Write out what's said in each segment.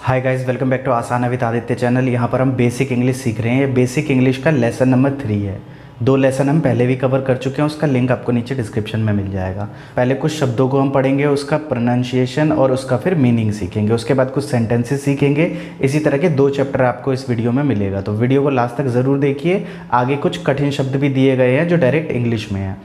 Hi guys, welcome back to Aasaan with Aditya channel. यहाँ पर हम बेसिक इंग्लिश सीख रहे हैं। ये बेसिक इंग्लिश का लेसन नंबर 3 है। 2 लेसन हम पहले भी कवर कर चुके हैं, उसका लिंक आपको नीचे डिस्क्रिप्शन में मिल जाएगा। पहले कुछ शब्दों को हम पढ़ेंगे, उसका प्रोनाउंसिएशन और उसका फिर मीनिंग सीखेंगे। उसके बाद कुछ सेंटेंसेस सीखेंगे। इसी तरह के 2 चैप्टर आपको इस वीडियो में मिलेगा, तो वीडियो को लास्ट तक ज़रूर देखिए। आगे कुछ कठिन शब्द भी दिए गए हैं जो डायरेक्ट इंग्लिश में है।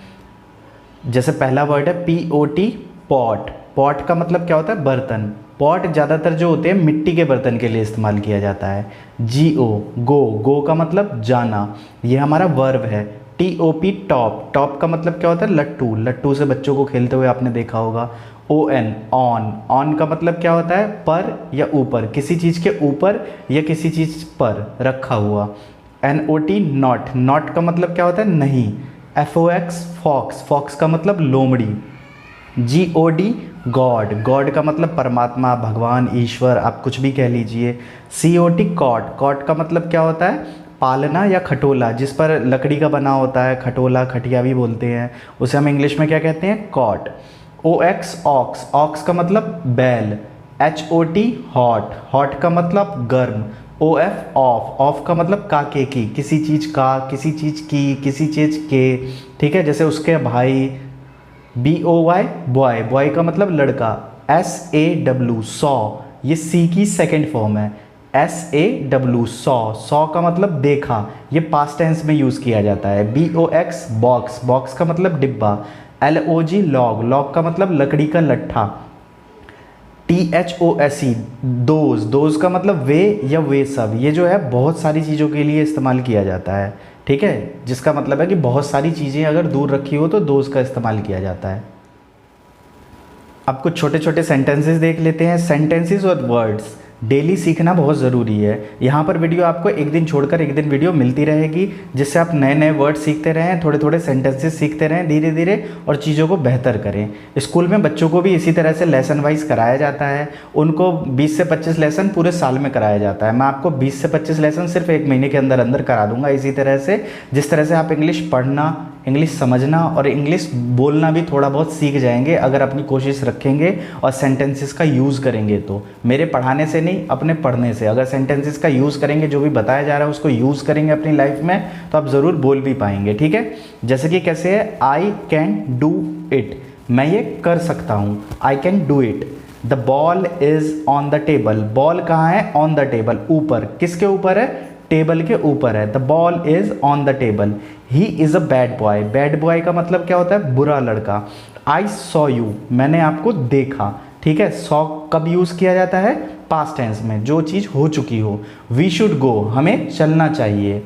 जैसे पहला वर्ड है POT, पॉट। पॉट का मतलब क्या होता है? बर्तन। पॉट ज़्यादातर जो होते हैं मिट्टी के बर्तन के लिए इस्तेमाल किया जाता है। GO, गो। गो का मतलब जाना, ये हमारा वर्ब है। TOP, top. टॉप का मतलब क्या होता है? लट्टू। लट्टू से बच्चों को खेलते हुए आपने देखा होगा। ON, on. ऑन का मतलब क्या होता है? पर या ऊपर, किसी चीज़ के ऊपर या किसी चीज़ पर रखा हुआ। NOT, not. नॉट का मतलब क्या होता है? नहीं। FOX, fox. फॉक्स का मतलब लोमड़ी। GOD, God. गॉड का मतलब परमात्मा, भगवान, ईश्वर, आप कुछ भी कह लीजिए। COT, cot. कॉट का मतलब क्या होता है? पालना या खटोला, जिस पर लकड़ी का बना होता है। खटोला, खटिया भी बोलते हैं, उसे हम इंग्लिश में क्या कहते हैं? कॉट। OX, aux. ऑक्स का मतलब बैल। HOT, hot. हॉट का मतलब गर्म। OF, of. ऑफ का मतलब काके की, किसी चीज़ का, किसी चीज़ की, किसी चीज़ के। ठीक है, जैसे उसके भाई। BOY, boy. बॉय का मतलब लड़का। SAW, सौ। ये सी की सेकेंड फॉर्म है। SAW, सौ। सौ का मतलब देखा, ये पास्ट टेंस में यूज़ किया जाता है। BOX, box. बॉक्स का मतलब डिब्बा। LOG, log. लॉग का मतलब लकड़ी का लट्ठा। THOSE, those. दोज का मतलब वे या वे सब। ये जो है बहुत सारी चीज़ों के लिए इस्तेमाल किया जाता है। ठीक है, जिसका मतलब है कि बहुत सारी चीज़ें अगर दूर रखी हो तो दोज का इस्तेमाल किया जाता है। अब कुछ छोटे छोटे सेंटेंसेस देख लेते हैं। सेंटेंसेस और वर्ड्स डेली सीखना बहुत ज़रूरी है। यहाँ पर वीडियो आपको एक दिन छोड़कर एक दिन वीडियो मिलती रहेगी, जिससे आप नए नए वर्ड सीखते रहें, थोड़े थोड़े सेंटेंसेस सीखते रहें धीरे धीरे, और चीज़ों को बेहतर करें। स्कूल में बच्चों को भी इसी तरह से लेसन वाइज कराया जाता है। उनको 20 से 25 लेसन पूरे साल में कराया जाता है। मैं आपको 20 से 25 लेसन सिर्फ 1 महीने के अंदर अंदर करा दूंगा। इसी तरह से जिस तरह से आप इंग्लिश पढ़ना, इंग्लिश समझना और इंग्लिश बोलना भी थोड़ा बहुत सीख जाएंगे अगर अपनी कोशिश रखेंगे और सेंटेंसेस का यूज़ करेंगे। तो मेरे पढ़ाने से नहीं, अपने पढ़ने से अगर सेंटेंसेस का यूज़ करेंगे, जो भी बताया जा रहा है उसको यूज़ करेंगे अपनी लाइफ में, तो आप ज़रूर बोल भी पाएंगे। ठीक है, जैसे कि कैसे है? आई कैन डू इट, मैं ये कर सकता हूँ। I can do it. The ball is on the table. Ball कहाँ है? ऑन द टेबल, ऊपर। किसके ऊपर है? टेबल के ऊपर है। The ball is on the table. He is a bad boy. Bad boy का मतलब क्या होता है? बुरा लड़का। आई सॉ यू, मैंने आपको देखा। ठीक है, सॉ कब यूज़ किया जाता है? पास्ट टेंस में, जो चीज़ हो चुकी हो। वी शुड गो, हमें चलना चाहिए।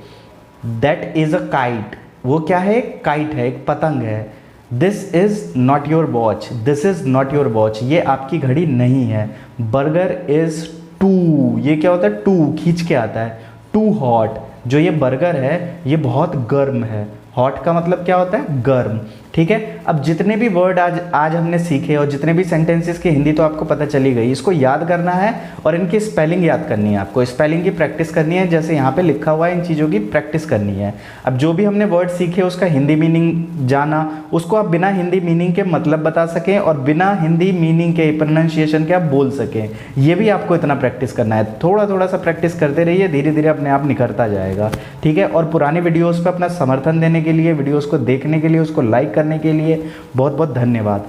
दैट इज़ अ काइट, वो क्या है? काइट है, एक पतंग है। This is not your watch. This is not your watch, ये आपकी घड़ी नहीं है। बर्गर इज़ टू, ये क्या होता है? टू खींच के आता है। टू हॉट, जो ये बर्गर है ये बहुत गर्म है। हॉट का मतलब क्या होता है? गर्म। ठीक है, अब जितने भी वर्ड आज हमने सीखे और जितने भी सेंटेंसेस की हिंदी तो आपको पता चली गई। इसको याद करना है और इनकी स्पेलिंग याद करनी है। आपको स्पेलिंग की प्रैक्टिस करनी है, जैसे यहाँ पे लिखा हुआ है, इन चीज़ों की प्रैक्टिस करनी है। अब जो भी हमने वर्ड सीखे उसका हिंदी मीनिंग जाना, उसको आप बिना हिंदी मीनिंग के मतलब बता सकें और बिना हिंदी मीनिंग के प्रोनाउंसिएशन के आप बोल सकें, ये भी आपको इतना प्रैक्टिस करना है। थोड़ा थोड़ा सा प्रैक्टिस करते रहिए, धीरे धीरे अपने आप निखरता जाएगा। ठीक है, और पुरानी वीडियोज़ पर अपना समर्थन देने के लिए, वीडियोज़ को देखने के लिए, उसको लाइक करने के लिए बहुत बहुत धन्यवाद।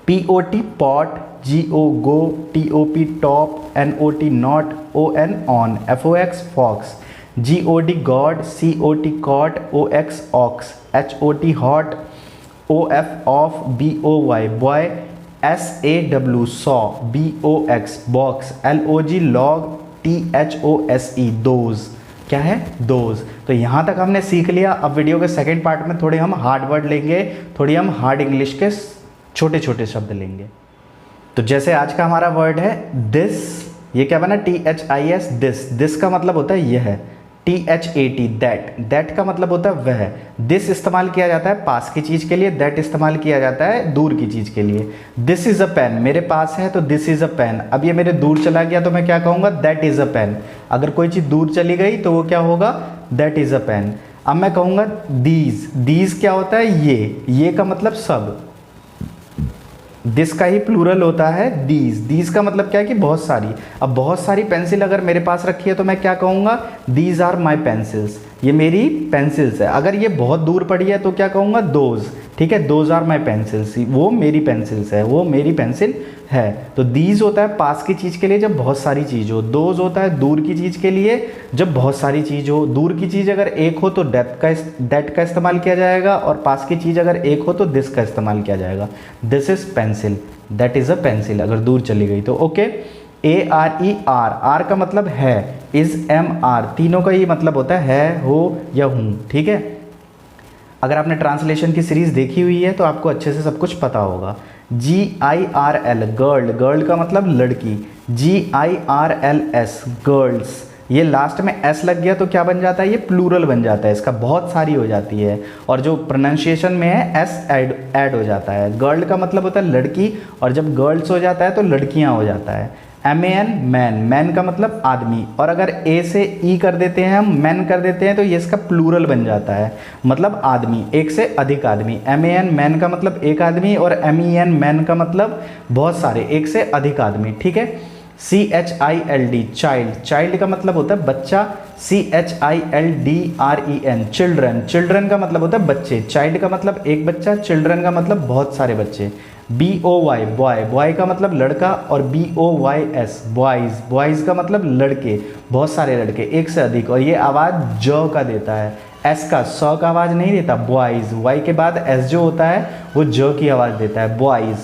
POT, pot. GO, go. TOP, top. NOT, not. ON, on. FOX, fox. GOD, god. COT, cot. OX, ox. HOT, hot. OF, of. BOY, boy. SAW, saw. BOX, box. LOG, log. THOSE, those. क्या है? Those. तो यहाँ तक हमने सीख लिया। अब video के सेकंड पार्ट में थोड़े हम हार्ड वर्ड लेंगे, थोड़ी हम हार्ड इंग्लिश के छोटे छोटे शब्द लेंगे। तो जैसे आज का हमारा वर्ड है दिस, ये क्या बना? THIS, this. दिस का मतलब होता है यह। THAT, that. दैट का मतलब होता है वह। दिस इस्तेमाल किया जाता है पास की चीज़ के लिए, दैट इस्तेमाल किया जाता है दूर की चीज़ के लिए। दिस इज़ अ पेन, मेरे पास है तो दिस इज़ अ पेन। अब ये मेरे दूर चला गया तो मैं क्या कहूँगा? That is a pen. अगर कोई चीज़ दूर चली गई तो वो क्या होगा? That is a pen. अब मैं कहूँगा दीज। दीज क्या होता है? ये का मतलब सब। दिस का ही प्लूरल होता है दीज। दीज का मतलब क्या है कि बहुत सारी। अब बहुत सारी पेंसिल अगर मेरे पास रखी है तो मैं क्या कहूँगा, दीज आर माई पेंसिल्स, ये मेरी पेंसिल्स है। अगर ये बहुत दूर पड़ी है तो क्या कहूँगा, दोज। ठीक है, दोज आर माई पेंसिल्स, वो मेरी पेंसिल्स है, वो मेरी पेंसिल है। तो दीज होता है पास की चीज़ के लिए जब बहुत सारी चीज़ हो, दोज होता है दूर की चीज़ के लिए जब बहुत सारी चीज़ हो। दूर की चीज़ अगर एक हो तो दैट का इस्तेमाल किया जाएगा, और पास की चीज़ अगर एक हो तो दिस का इस्तेमाल किया जाएगा। This is pencil, that is a pencil अगर दूर चली गई तो। ओके, ARE आर, आर का मतलब है, इज़ MR, तीनों का ही मतलब होता है हो या हूँ। ठीक है, अगर आपने ट्रांसलेशन की सीरीज़ देखी हुई है तो आपको अच्छे से सब कुछ पता होगा। GIRL गर्ल, गर्ल का मतलब लड़की। GIRLS गर्ल्स, ये लास्ट में S लग गया तो क्या बन जाता है, ये प्लूरल बन जाता है, इसका बहुत सारी हो जाती है। और जो प्रोनाउंसिएशन में है S ऐड हो जाता है। गर्ल का मतलब होता है लड़की, और जब गर्ल्स हो जाता है तो लड़कियां हो जाता है। MAN मैन, मैन का मतलब आदमी, और अगर A से E कर देते हैं हम, मैन कर देते हैं, तो ये इसका प्लूरल बन जाता है, मतलब आदमी, एक से अधिक आदमी। MAN मैन का मतलब एक आदमी, और MEN मैन का मतलब बहुत सारे, एक से अधिक आदमी। ठीक है, CHILD चाइल्ड, चाइल्ड का मतलब होता है बच्चा। CHILDREN चिल्ड्रन, चिल्ड्रन का मतलब होता है बच्चे। चाइल्ड का मतलब एक बच्चा, चिल्ड्रन का मतलब बहुत सारे बच्चे। BOY बॉय, बॉय का मतलब लड़का, और BOYS बॉयज़, बॉयज़ का मतलब लड़के, बहुत सारे लड़के, एक से अधिक। और ये आवाज़ ज का देता है, S का, स का आवाज़ नहीं देता। बॉयज़, वाई के बाद S जो होता है वो ज की आवाज़ देता है, बॉयज़।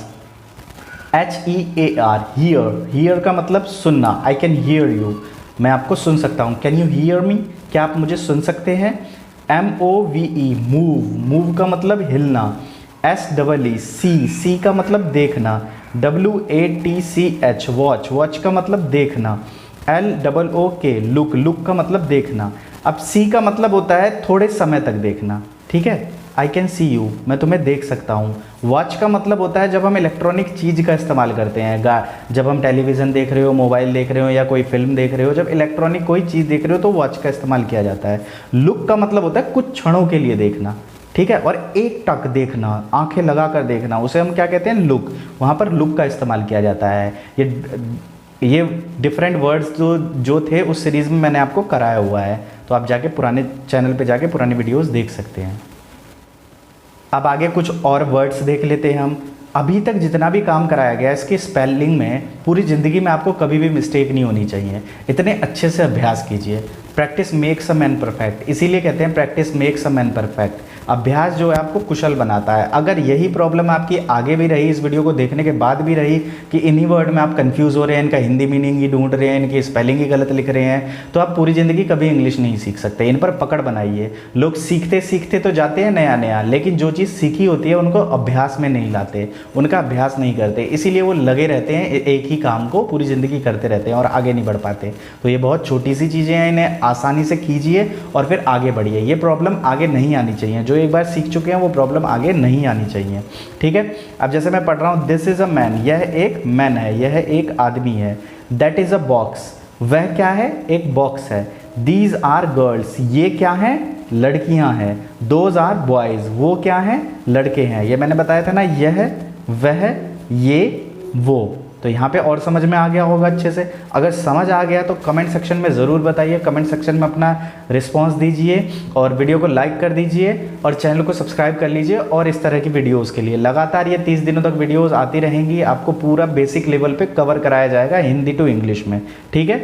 HEAR हियर, हियर का मतलब सुनना। आई कैन हियर यू, मैं आपको सुन सकता हूँ। कैन यू हियर मी, क्या आप मुझे सुन सकते हैं। MOVE मूव, मूव का मतलब हिलना। SEE सी का मतलब देखना। WATCH वॉच, वॉच का मतलब देखना। LOOK लुक, लुक का मतलब देखना। अब सी का मतलब होता है थोड़े समय तक देखना। ठीक है, आई कैन सी यू, मैं तुम्हें देख सकता हूँ। वॉच का मतलब होता है जब हम इलेक्ट्रॉनिक चीज़ का इस्तेमाल करते हैं, जब हम टेलीविज़न देख रहे हो, मोबाइल देख रहे हो, या कोई फिल्म देख रहे हो, जब इलेक्ट्रॉनिक कोई चीज़ देख रहे हो तो वॉच का इस्तेमाल किया जाता है। लुक का मतलब होता है कुछ क्षणों के लिए देखना। ठीक है, और एक टक देखना, आंखें लगा कर देखना, उसे हम क्या कहते हैं, लुक। वहाँ पर लुक का इस्तेमाल किया जाता है। ये डिफरेंट वर्ड्स जो थे उस सीरीज़ में मैंने आपको कराया हुआ है, तो आप जाके पुराने चैनल पे जाके पुरानी वीडियोस देख सकते हैं। अब आगे कुछ और वर्ड्स देख लेते हैं हम। अभी तक जितना भी काम कराया गया इसके स्पेलिंग में, पूरी ज़िंदगी में आपको कभी भी मिस्टेक नहीं होनी चाहिए। इतने अच्छे से अभ्यास कीजिए। Practice makes a man perfect, इसीलिए कहते हैं practice makes a man perfect. अभ्यास जो है आपको कुशल बनाता है। अगर यही प्रॉब्लम आपकी आगे भी रही, इस वीडियो को देखने के बाद भी रही, कि इन्हीं वर्ड में आप कंफ्यूज हो रहे हैं, इनका हिंदी मीनिंग ही ढूंढ रहे हैं, इनकी स्पेलिंग ही गलत लिख रहे हैं, तो आप पूरी ज़िंदगी कभी इंग्लिश नहीं सीख सकते। इन पर पकड़ बनाइए। लोग सीखते सीखते तो जाते हैं नया नया, लेकिन जो चीज़ सीखी होती है उनको अभ्यास में नहीं लाते, उनका अभ्यास नहीं करते, इसीलिए वो लगे रहते हैं एक ही काम को पूरी ज़िंदगी करते रहते हैं और आगे नहीं बढ़ पाते। तो ये बहुत छोटी सी चीज़ें हैं, इन्हें आसानी से कीजिए और फिर आगे बढ़िए। ये प्रॉब्लम आगे नहीं आनी चाहिए, जो एक बार सीख चुके हैं वो प्रॉब्लम आगे नहीं आनी चाहिए। ठीक है, अब जैसे मैं पढ़ रहा हूँ, दिस इज़ अ मैन, यह एक मैन है, यह एक आदमी है। दैट इज़ अ बॉक्स, वह क्या है, एक बॉक्स है। दीज आर गर्ल्स, ये क्या है, लड़कियां हैं। दोज आर बॉयज़, वो क्या हैं, लड़के हैं। ये मैंने बताया था ना, यह, वह, ये, वो। तो यहाँ पे और समझ में आ गया होगा अच्छे से। अगर समझ आ गया तो कमेंट सेक्शन में ज़रूर बताइए, कमेंट सेक्शन में अपना रिस्पांस दीजिए और वीडियो को लाइक कर दीजिए और चैनल को सब्सक्राइब कर लीजिए। और इस तरह की वीडियोस के लिए लगातार ये 30 दिनों तक वीडियोस आती रहेंगी, आपको पूरा बेसिक लेवल पे कवर कराया जाएगा हिंदी टू इंग्लिश में। ठीक है,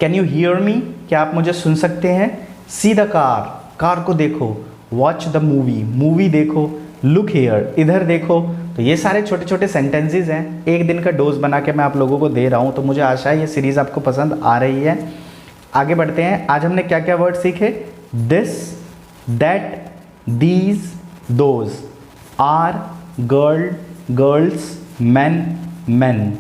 कैन यू हियर मी, क्या आप मुझे सुन सकते हैं। सी द कार, कार को देखो। वॉच द मूवी, मूवी देखो। लुक हियर, इधर देखो। तो ये सारे छोटे छोटे सेंटेंसेस हैं, एक दिन का डोज बना के मैं आप लोगों को दे रहा हूँ। तो मुझे आशा है ये सीरीज़ आपको पसंद आ रही है। आगे बढ़ते हैं। आज हमने क्या क्या वर्ड सीखे, this, that, these, those, are, girl, girls, man, men,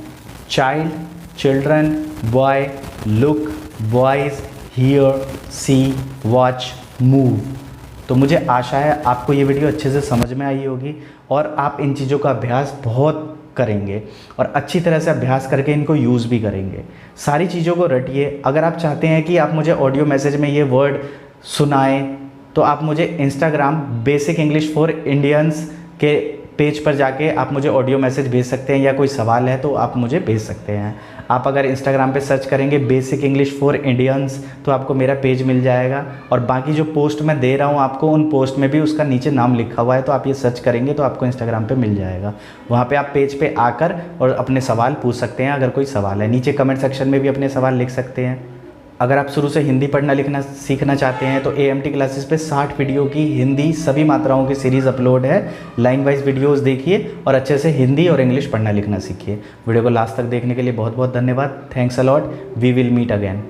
child, children, boy, look, boys, here, see, watch, move. तो मुझे आशा है आपको ये वीडियो अच्छे से समझ में आई होगी और आप इन चीज़ों का अभ्यास बहुत करेंगे और अच्छी तरह से अभ्यास करके इनको यूज़ भी करेंगे। सारी चीज़ों को रटिए। अगर आप चाहते हैं कि आप मुझे ऑडियो मैसेज में ये वर्ड सुनाएं तो आप मुझे Instagram basic English for Indians के पेज पर जाके आप मुझे ऑडियो मैसेज भेज सकते हैं, या कोई सवाल है तो आप मुझे भेज सकते हैं। आप अगर इंस्टाग्राम पे सर्च करेंगे बेसिक इंग्लिश फॉर इंडियंस तो आपको मेरा पेज मिल जाएगा, और बाकी जो पोस्ट मैं दे रहा हूँ आपको, उन पोस्ट में भी उसका नीचे नाम लिखा हुआ है, तो आप ये सर्च करेंगे तो आपको इंस्टाग्राम पे मिल जाएगा। वहाँ पे आप पेज पे आकर और अपने सवाल पूछ सकते हैं, अगर कोई सवाल है। नीचे कमेंट सेक्शन में भी अपने सवाल लिख सकते हैं। अगर आप शुरू से हिंदी पढ़ना लिखना सीखना चाहते हैं तो AMT क्लासेस पे 60 वीडियो की हिंदी सभी मात्राओं की सीरीज़ अपलोड है। लाइन वाइज वीडियोस देखिए और अच्छे से हिंदी और इंग्लिश पढ़ना लिखना सीखिए। वीडियो को लास्ट तक देखने के लिए बहुत बहुत धन्यवाद। Thanks a lot. We will meet again.